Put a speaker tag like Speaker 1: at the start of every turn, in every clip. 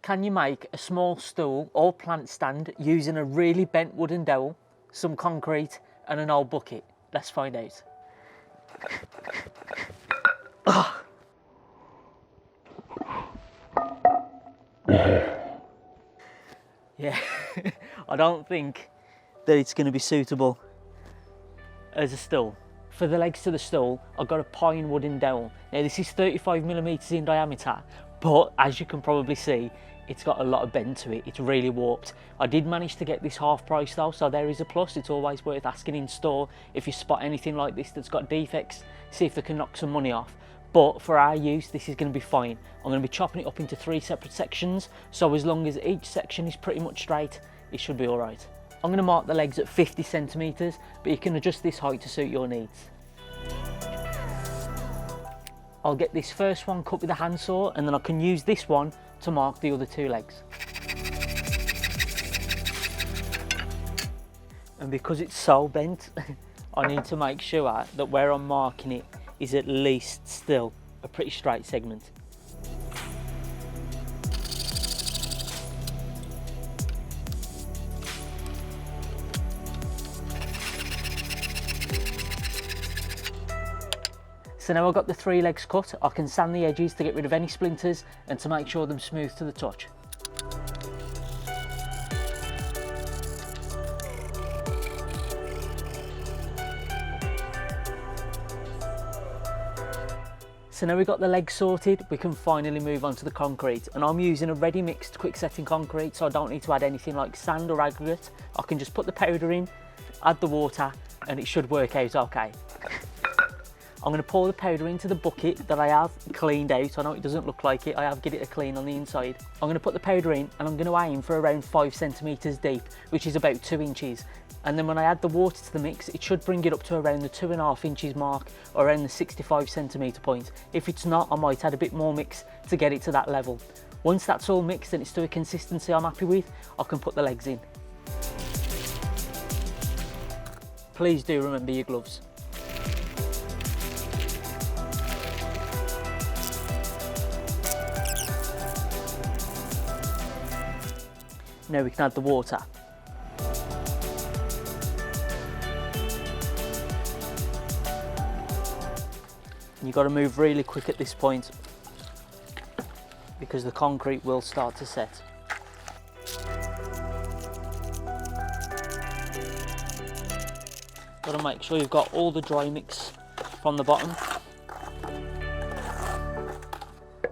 Speaker 1: Can you make a small stool or plant stand using a really bent wooden dowel, some concrete and an old bucket? Let's find out. Oh. Yeah, I don't think that it's going to be suitable as a stool. For the legs to the stool, I've got a pine wooden dowel. Now this is 35mm in diameter, but as you can probably see, it's got a lot of bend to it. It's really warped. I did manage to get this half price though, so there is a plus. It's always worth asking in store if you spot anything like this that's got defects, see if they can knock some money off. But for our use, this is going to be fine. I'm going to be chopping it up into 3 separate sections, so as long as each section is pretty much straight, it should be all right. I'm going to mark the legs at 50cm, but you can adjust this height to suit your needs. I'll get this first one cut with a handsaw, and then I can use this one to mark the other 2 legs. And because it's so bent, I need to make sure that where I'm marking it is at least still a pretty straight segment. So now I've got the 3 legs cut, I can sand the edges to get rid of any splinters and to make sure they're smooth to the touch. So now we've got the legs sorted, we can finally move on to the concrete. And I'm using a ready mixed quick setting concrete, so I don't need to add anything like sand or aggregate. I can just put the powder in, add the water, and it should work out okay. I'm going to pour the powder into the bucket that I have cleaned out. I know it doesn't look like it, I have given it a clean on the inside. I'm going to put the powder in and I'm going to aim for around 5cm deep, which is about 2 inches. And then when I add the water to the mix, it should bring it up to around the 2.5 inches mark, or around the 65cm point. If it's not, I might add a bit more mix to get it to that level. Once that's all mixed and it's to a consistency I'm happy with, I can put the legs in. Please do remember your gloves. Now we can add the water. You've got to move really quick at this point because the concrete will start to set. Got to make sure you've got all the dry mix from the bottom.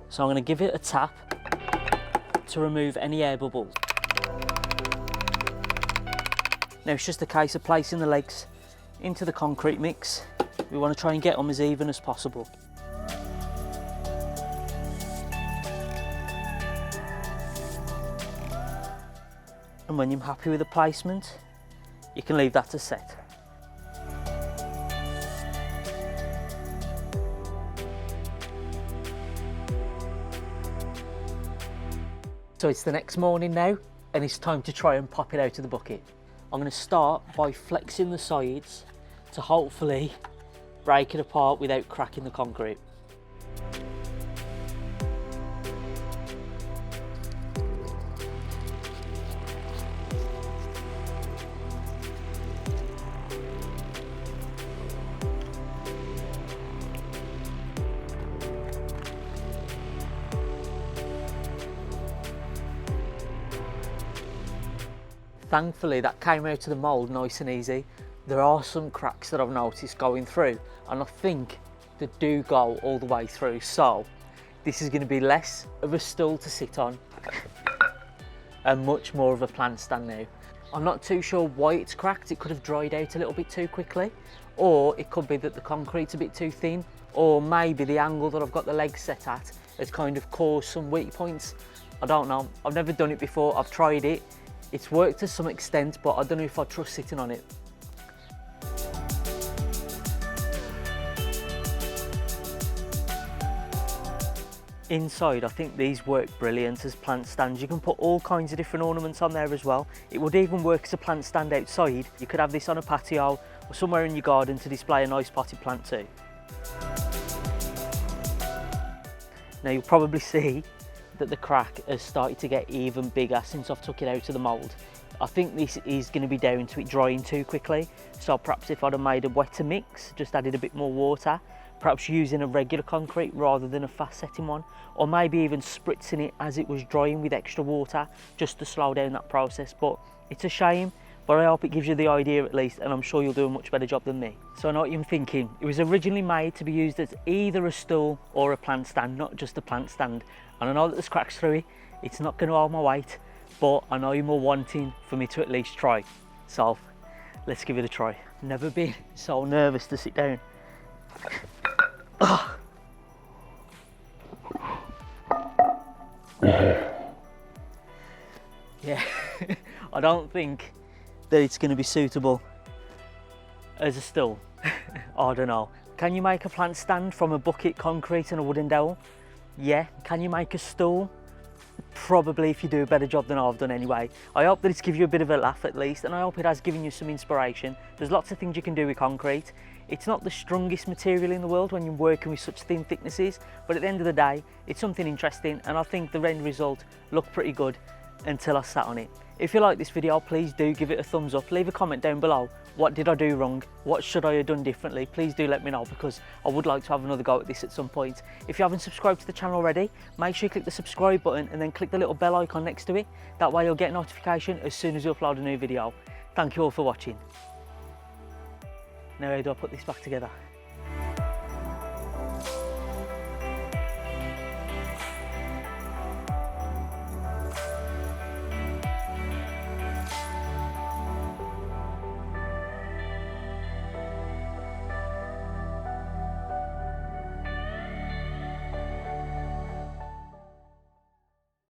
Speaker 1: So I'm going to give it a tap to remove any air bubbles. Now it's just a case of placing the legs into the concrete mix. We want to try and get them as even as possible. And when you're happy with the placement, you can leave that to set. So it's the next morning now, and it's time to try and pop it out of the bucket. I'm going to start by flexing the sides to hopefully break it apart without cracking the concrete. Thankfully that came out of the mould nice and easy. There are some cracks that I've noticed going through, and I think they do go all the way through, so this is going to be less of a stool to sit on and much more of a plant stand now. I'm not too sure why it's cracked. It could have dried out a little bit too quickly, or it could be that the concrete's a bit too thin, or maybe the angle that I've got the legs set at has kind of caused some weak points. I don't know. I've never done it before. I've tried it. It's worked to some extent, but I don't know if I trust sitting on it. Inside, I think these work brilliant as plant stands. You can put all kinds of different ornaments on there as well. It would even work as a plant stand outside. You could have this on a patio or somewhere in your garden to display a nice potted plant too. Now you'll probably see that the crack has started to get even bigger since I've took it out of the mould. I think this is going to be down to it drying too quickly. So perhaps if I'd have made a wetter mix, just added a bit more water, perhaps using a regular concrete rather than a fast setting one, or maybe even spritzing it as it was drying with extra water just to slow down that process. But it's a shame, but I hope it gives you the idea at least, and I'm sure you'll do a much better job than me. So I know what you're thinking. It was originally made to be used as either a stool or a plant stand, not just a plant stand. And I know that there's cracks through it, it's not going to hold my weight, but I know you're more wanting for me to at least try. So let's give it a try. Never been so nervous to sit down. Oh. Yeah, I don't think that it's going to be suitable as a stool. I don't know. Can you make a plant stand from a bucket, concrete and a wooden dowel? Yeah. Can you make a stool? Probably, if you do a better job than I've done anyway. I hope that it's given you a bit of a laugh at least, and I hope it has given you some inspiration. There's lots of things you can do with concrete. It's not the strongest material in the world when you're working with such thin thicknesses, but at the end of the day, it's something interesting, and I think the end result looked pretty good until I sat on it. If you like this video, please do give it a thumbs up. Leave a comment down below. What did I do wrong? What should I have done differently? Please do let me know, because I would like to have another go at this at some point. If you haven't subscribed to the channel already, make sure you click the subscribe button and then click the little bell icon next to it. That way you'll get a notification as soon as you upload a new video. Thank you all for watching. Now how do I put this back together?